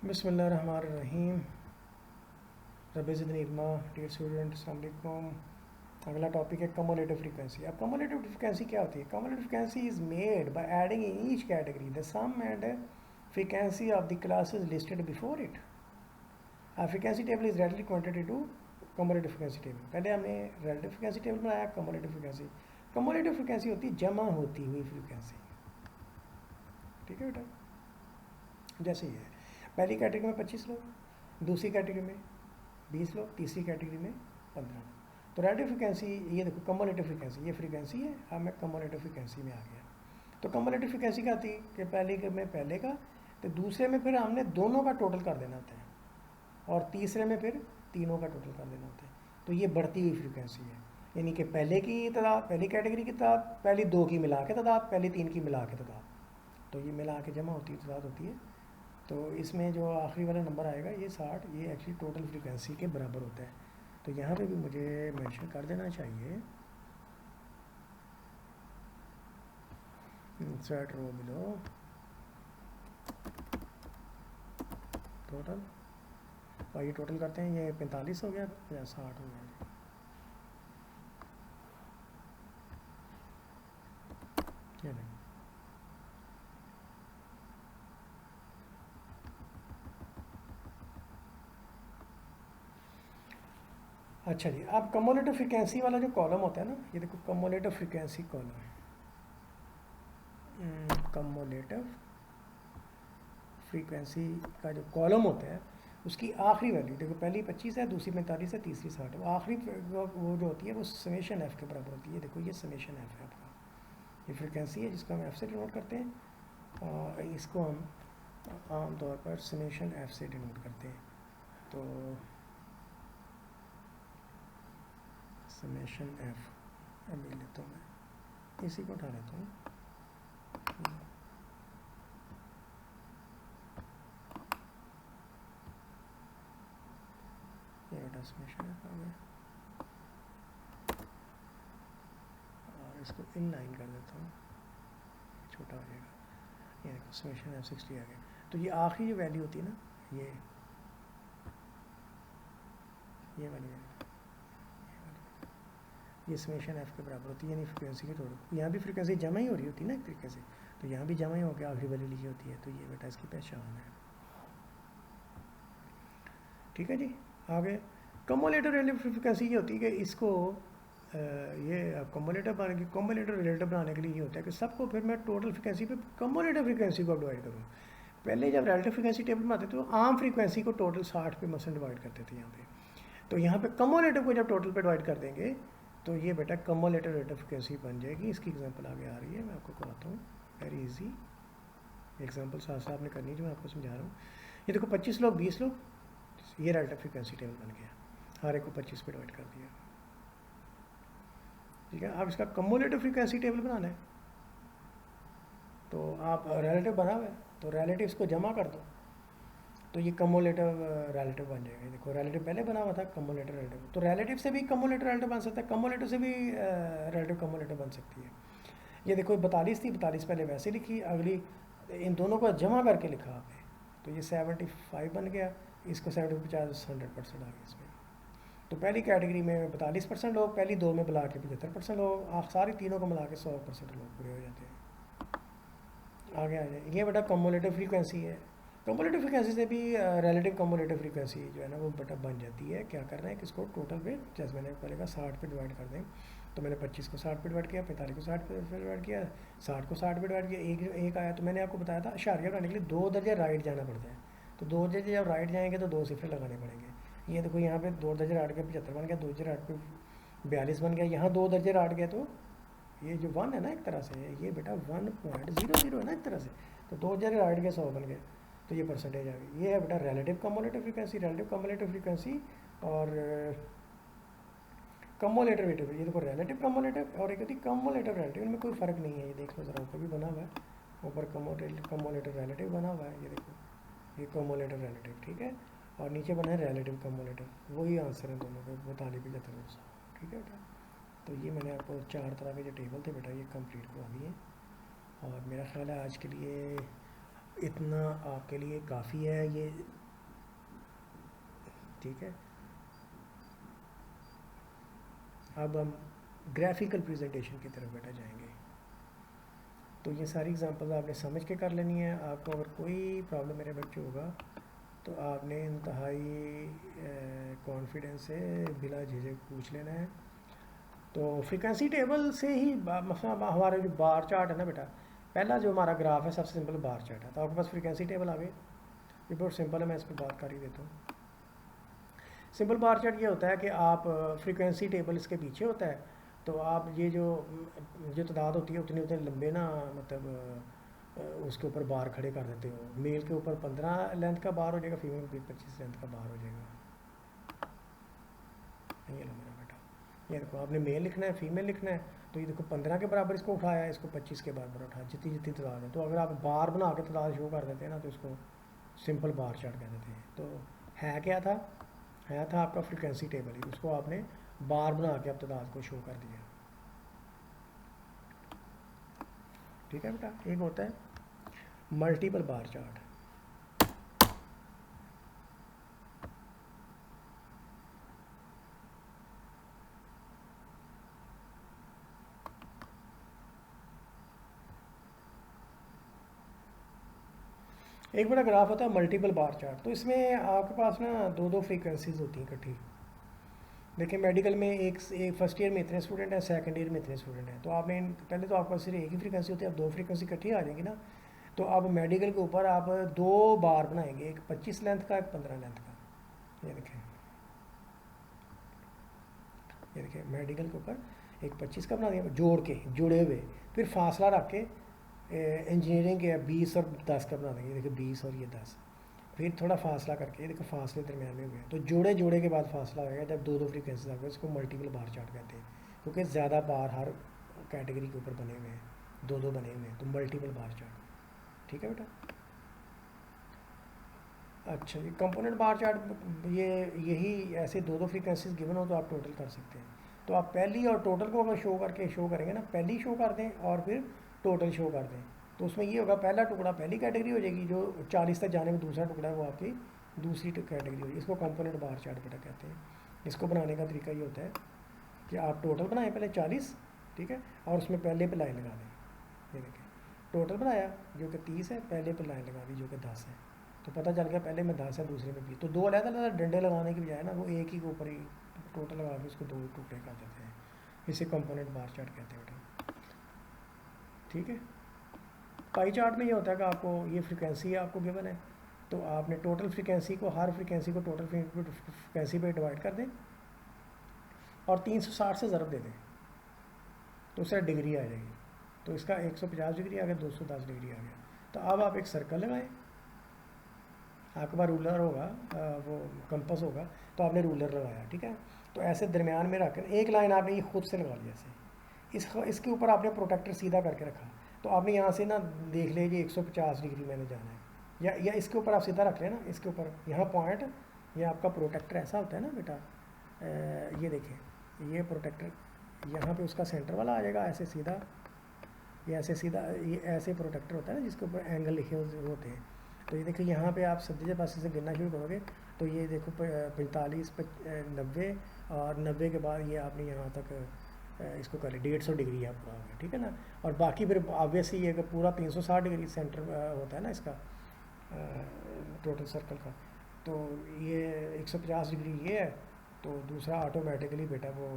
बिस्मिल्लाहिर्रहमानिर्रहीम। रब ज़िदनी इल्मा। Dear student, अस्सलाम वालेकुम। अगला टॉपिक है कम्युलेटिव फ्रीक्वेंसी। अब कम्युलेटिव फ्रीक्वेंसी क्या होती है? Cumulative frequency is made by adding in each category the sum and frequency of the classes listed before it. Frequency table is readily quantitative to cumulative frequency table. पहले हमने relative frequency table बनाया, cumulative frequency. Cumulative frequency होती है जमा होती हुई frequency. ठीक है बेटा, जैसे ये है, पहली कैटेगरी में 25 लोग, दूसरी कैटेगरी में 20 लोग, तीसरी कैटेगरी में 15 लोग। तो रेलेटिव फ्रीक्वेंसी, ये देखो कम्युलेटिव फ्रीक्वेंसी, ये फ्रीक्वेंसी है। अब मैं कम्युलेटिव फ्रीक्वेंसी में आ गया। तो कम्युलेटिव फ्रीक्वेंसी क्या थी कि पहले के में पहले का, तो दूसरे में फिर हमने दोनों का टोटल कर देना होता है, और तीसरे में फिर तीनों का टोटल कर देना होता है। तो ये बढ़ती हुई फ्रीक्वेंसी है, यानी कि पहले की तादाद, पहली कैटेगरी की तादाद, पहली दो की मिला के तादाद, पहली तीन की मिला के तादाद, तो ये मिला के जमा होती है, तादाद होती है। तो इसमें जो आखिरी वाला नंबर आएगा ये 60, ये एक्चुअली टोटल फ्रीक्वेंसी के बराबर होता है। तो यहाँ पे भी मुझे मेंशन कर देना चाहिए इंसर्ट रो बिलो टोटल, और ये टोटल करते हैं, ये 45 हो गया या 60 हो गया। ये नहीं, अच्छा जी। अब कम्युलेटिव फ्रीक्वेंसी वाला जो कॉलम होता है ना, ये देखो cumulative frequency column, cumulative frequency का जो कॉलम होता है उसकी आखिरी वैल्यू देखो, पहली 25 है, दूसरी 45 है, तीसरी 60 है। वो आखिरी वो जो होती है वो समेशन एफ के बराबर होती है। देखो ये समेशन एफ है आपका, ये फ्रीक्वेंसी है जिसको हम एफ से डिनोट करते हैं, और इसको हम आमतौर पर समेशन एफ से डिनोट करते हैं। तो समेशन एफ अभी लेता हूँ, मैं इसी को उठा लेता हूँ। ये बेटा समेशन एफ आ गया, और इसको इन लाइन कर देता हूँ, छोटा हो जाएगा। ये देखो समेशन एफ 60 आ गया। तो ये आखिरी जो वैल्यू होती है ना, ये वाली वैल्यू, ये समेशन एफ के बराबर होती है, यानी फ्रीक्वेंसी की टोटल। यहाँ भी फ्रीक्वेंसी जमा ही हो रही होती है ना एक तरीके से, तो यहाँ भी जमा ही होकर आखिरी वैल्यू लिखी होती है। तो ये बेटा इसकी पहचान है। ठीक है जी, आगे कम्युलेटिव रिलेटिव फ्रीक्वेंसी ये होती है कि इसको ये कम्युलेटिव बनाने की, कम्युलेटिव रिलेटिव बनाने के लिए ये होता है कि सबको फिर मैं टोटल फ्रीक्वेंसी पे कम्युलेटिव फ्रीक्वेंसी को डिवाइड करूँ। पहले जब रिलेटिव फ्रीक्वेंसी टेबल में आते थे तो आम फ्रीक्वेंसी को टोटल 60 पे मसलन डिवाइड करते थे यहाँ पे। तो यहाँ पे कम्युलेटिव को जब टोटल पे डिवाइड कर देंगे तो ये बेटा कम्युलेटिव रिलेटिव फ्रीक्वेंसी बन जाएगी। इसकी एग्जांपल आगे आ रही है, मैं आपको कराता हूँ, वेरी इजी एग्जांपल साथ साथ आपने करनी है जो मैं आपको समझा रहा हूँ। ये देखो 25 लोग, 20 लोग, ये रिलेटिव फ्रीक्वेंसी टेबल बन गया, हर एक को 25 पे डिवाइड कर दिया। ठीक है, अब इसका कम्युलेटिव फ्रीक्वेंसी टेबल बनाना है, तो आप रिलेटिव बना हुआ है तो रिलेटिव्स को जमा कर दो, तो ये कम्युलेटिव रिलेटिव बन जाएगा। देखो रिलेटिव पहले बना हुआ था, कम्युलेटिव रिलेटिव, तो रिलेटिव से भी कम्युलेटिव रिलेटिव बन सकता है, कम्युलेटिव से भी रिलेटिव कम्युलेटिव बन सकती है। ये देखो 42 थी, 42 पहले वैसे लिखी, अगली इन दोनों को जमा करके लिखा आपने, तो ये 75 बन गया, इसको 70 50 100% आ गया इसमें। तो पहली कैटेगरी में 42% लोग, पहली दो में मिला के 75% लोग, आप सारी तीनों को मिला के 100% लोग पूरे हो जाते हैं। आगे आ जाए, ये बेटा कम्युलेटिव फ्रीक्वेंसी है। कम्युलेटिव फ्रीक्वेंसी से भी रिलेटिव कम्युलेटिव फ्रीक्वेंसी जो है ना वो बेटा बन जाती है। क्या करना है कि इसको टोटल पे, जैसे मैंने पहले कहा 60 पे डिवाइड कर दें, तो मैंने 25 को 60 पे डिवाइड किया, 45 को 60 पे डिवाइड किया, 60 को 60 पे डिवाइड किया, एक आया। तो मैंने आपको बताया था इशारिया बनाने के लिए 2 दर्जे राइट जाना पड़ता है, तो 2 दर्जे जब राइट जाएंगे तो 2 सिफर लगाने पड़ेंगे। ये देखो यहाँ पे 2 दर्जे राइट के 75 बन गया, 2 दर्जे राइट पे 42 बन गया, यहाँ 2 दर्जे राइट गया, तो ये जो 1 है ना एक तरह से, ये बेटा 1.00 है ना एक तरह से, तो 2 दर्जे राइट गया 100 बन गया, तो ये परसेंटेज आ गई। ये है बेटा relative cumulative frequency, relative cumulative frequency और कम्युलेटिव रिलेटिव। ये देखो रिलेटिव कम्युलेटिव और एक होती कम्युलेटिव रिलेटिव, इनमें कोई फ़र्क नहीं है। ये देख लो ज़रा, ऊपर भी बना हुआ है, ऊपर कम्युलेटिव रिलेटिव बना हुआ है, ये देखो ये कम्युलेटिव रिलेटिव, ठीक है, और नीचे बना है रिलेटिव कम्युलेटिव। वही आंसर है दोनों के, 42 75। ठीक है बेटा, तो ये मैंने आपको 4 तरह के जो टेबल थे बेटा ये कंप्लीट करवा दिए, और मेरा ख्याल है आज के लिए इतना आपके लिए काफ़ी है ये, ठीक है। अब हम ग्राफिकल प्रेजेंटेशन की तरफ बेटा जाएंगे। तो ये सारी एग्जांपल्स आपने समझ के कर लेनी है। आपको अगर कोई प्रॉब्लम मेरे बच्चे होगा तो आपने इंतहाई कॉन्फिडेंस से बिला झिझक पूछ लेना है। तो फ्रीक्वेंसी टेबल से ही मतलब हमारा जो बार चार्ट है ना बेटा, पहला जो हमारा ग्राफ है सबसे सिंपल बार चार्ट है। तो आपके पास फ्रीक्वेंसी टेबल आ गई, ये बहुत सिंपल है, मैं इस पर बात कर ही देता हूँ। सिंपल बार चार्ट ये होता है कि आप फ्रीक्वेंसी टेबल इसके पीछे होता है, तो आप ये जो तादाद होती है उतनी उतने लंबे ना, मतलब उसके ऊपर बार खड़े कर देते हो। मेल के ऊपर 15 लेंथ का बार हो जाएगा, फीमेल के 25 लेंथ का बार हो जाएगा। ये लो मेरा बेटा, ये देखो आपने मेल लिखना है फीमेल लिखना है, तो ये देखो 15 के बराबर इसको उठाया है, इसको 25 के बराबर उठाया, जितनी जितनी तादाद है। तो अगर आप बार बना के तादाद शो कर देते हैं ना, तो इसको सिंपल बार चार्ट कह देते हैं। तो है क्या था, है था आपका फ्रीक्वेंसी टेबल ही, उसको आपने बार बना के अब तादाद को शो कर दिया। ठीक है बेटा, एक होता है मल्टीपल बार चार्ट। एक बड़ा ग्राफ होता है मल्टीपल बार चार्ट। तो इसमें आपके पास ना दो दो फ्रीक्वेंसीज होती हैं इकट्ठी। देखिए मेडिकल में एक फर्स्ट ईयर में इतने स्टूडेंट हैं, सेकंड ईयर में इतने स्टूडेंट हैं। तो आपने पहले तो आपके पास सिर्फ एक ही फ्रीक्वेंसी होती है, अब दो फ्रीक्वेंसी इकट्ठी आ जाएंगी ना। तो अब मेडिकल के ऊपर आप दो बार बनाएंगे, एक 25 लेंथ का, एक 15 लेंथ का। ये देखें, ये देखिए मेडिकल के ऊपर एक 25 का बना दिया जोड़ के, जुड़े हुए, फिर फासला रख के इंजीनियरिंग के 20 और 10 का बना देंगे। देखिए 20 और ये 10, फिर थोड़ा फासला करके, ये देखो फासले दरमियान में हो गए। तो जोड़े जोड़े के बाद फासला होगा, जब दो दो फ्रीक्वेंसी आ गए, इसको मल्टीपल बार चार्ट कहते हैं, क्योंकि ज़्यादा बार हर कैटेगरी के ऊपर बने हुए हैं, दो दो बने हुए हैं, तो मल्टीपल बार चार्ट। ठीक है बेटा। अच्छा ये कंपोनेंट बार चार्ट, ये यही ऐसे दो दो फ्रीक्वेंसीज गिवन हो तो आप टोटल कर सकते हैं। तो आप पहली और टोटल को अगर शो करेंगे ना, पहली शो कर दें और फिर टोटल शो कर दें, तो उसमें ये होगा पहला टुकड़ा पहली कैटेगरी हो जाएगी, जो 40 तक जाने में दूसरा टुकड़ा है वो आपकी दूसरी कैटेगरी होगी। इसको कंपोनेंट बार चार्ट बेटा कहते हैं। इसको बनाने का तरीका ये होता है कि आप टोटल बनाएं पहले 40, ठीक है, और उसमें पहले पे लाइन लगा दें। ये देखिए टोटल बनाया जो कि 30 है, पहले पे लाइन लगा दी जो कि 10 है। तो पता चल गया पहले में 10 है दूसरे में 20। तो दो अलग अलग डंडे लगाने की बजाय ना वो एक ही के ऊपर ही टोटल लगा के उसको दो टुकड़े कर देते हैं। इसे कंपोनेंट बार चार्ट कहते हैं बेटा। ठीक है। पाई चार्ट में ये होता है कि आपको ये फ्रीक्वेंसी आपको गिवन है, तो आपने टोटल फ्रीक्वेंसी को, हर फ्रीक्वेंसी को टोटल फ्रीक्वेंसी पे डिवाइड कर दें और 360 से ज़रब दे दें, तो उससे डिग्री आ जाएगी। तो इसका 150 डिग्री आ गया, 210 डिग्री आ गया। तो अब आप एक सर्कल लगाएं, आपके पास रूलर होगा, वो कंपस होगा, तो आपने रूलर लगाया, ठीक है। तो ऐसे दरमियान में रखकर एक लाइन आपने ये खुद से लगा ली ऐसे, इसके ऊपर आपने प्रोटेक्टर सीधा करके रखा। तो आपने यहाँ से ना देख लीजिए 150 डिग्री मैंने जाना है, या इसके ऊपर आप सीधा रख लेना, इसके ऊपर यहाँ पॉइंट, ये आपका प्रोटेक्टर ऐसा होता है ना बेटा। ये देखिए ये प्रोटेक्टर यहाँ पे उसका सेंटर वाला आ जाएगा, ऐसे सीधा, ये ऐसे सीधा, ये ऐसे प्रोटेक्टर होता है ना जिसके ऊपर एंगल लिखे होते हैं। तो ये देखिए यहाँ पे आप सज्जे पासे से गिनना शुरू करोगे तो ये देखो 45, 90, और 90 के बाद ये आपने यहाँ तक इसको कर लिया 150 डिग्री है पूरा हो गया, ठीक है ना। और बाकी फिर ऑब्वियसली ये पूरा 360 डिग्री सेंटर होता है ना इसका टोटल सर्कल का। तो ये 150 डिग्री ये है, तो दूसरा ऑटोमेटिकली बेटा वो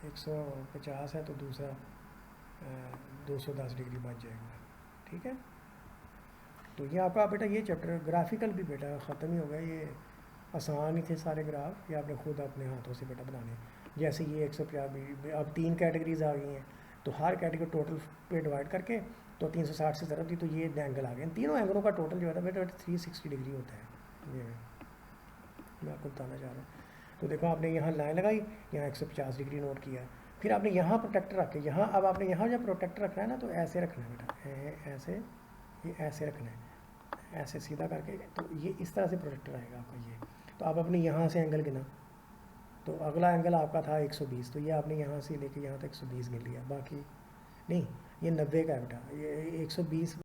150 है, तो दूसरा 210 डिग्री बच जाएगा, ठीक है। तो ये आपका बेटा ये चैप्टर ग्राफिकल भी बेटा ख़त्म ही हो गया। ये आसान ही थे सारे ग्राफ, ये आपने खुद अपने हाथों से बेटा बनाने। जैसे ये 150 अब 3 कैटेगरीज आ गई हैं, तो हर कैटेगरी टोटल पे डिवाइड करके तो 360 से ज़रूरत थी, तो ये एंगल आ गए। इन तीनों एंगलों का टोटल जो है ना बेटा 360 डिग्री होता है। ये मैं आपको बताना चाह रहा हूँ। तो देखो आपने यहाँ लाइन लगाई, यहाँ 150 डिग्री नोट किया, फिर आपने यहाँ प्रोटेक्टर रखे, यहाँ अब आपने यहाँ जब प्रोटेक्टर रखना है ना, तो ऐसे रखना है बेटा, ऐसे, ये ऐसे रखना है, ऐसे सीधा करके। तो ये इस तरह से प्रोटेक्टर आएगा आपका ये। तो आप अपने यहाँ से एंगल गिना, तो अगला एंगल आपका था 120, तो ये आपने यहाँ से लेके यहाँ तक 120 गिन लिया, बाकी नहीं, ये 90 का है बेटा, ये 120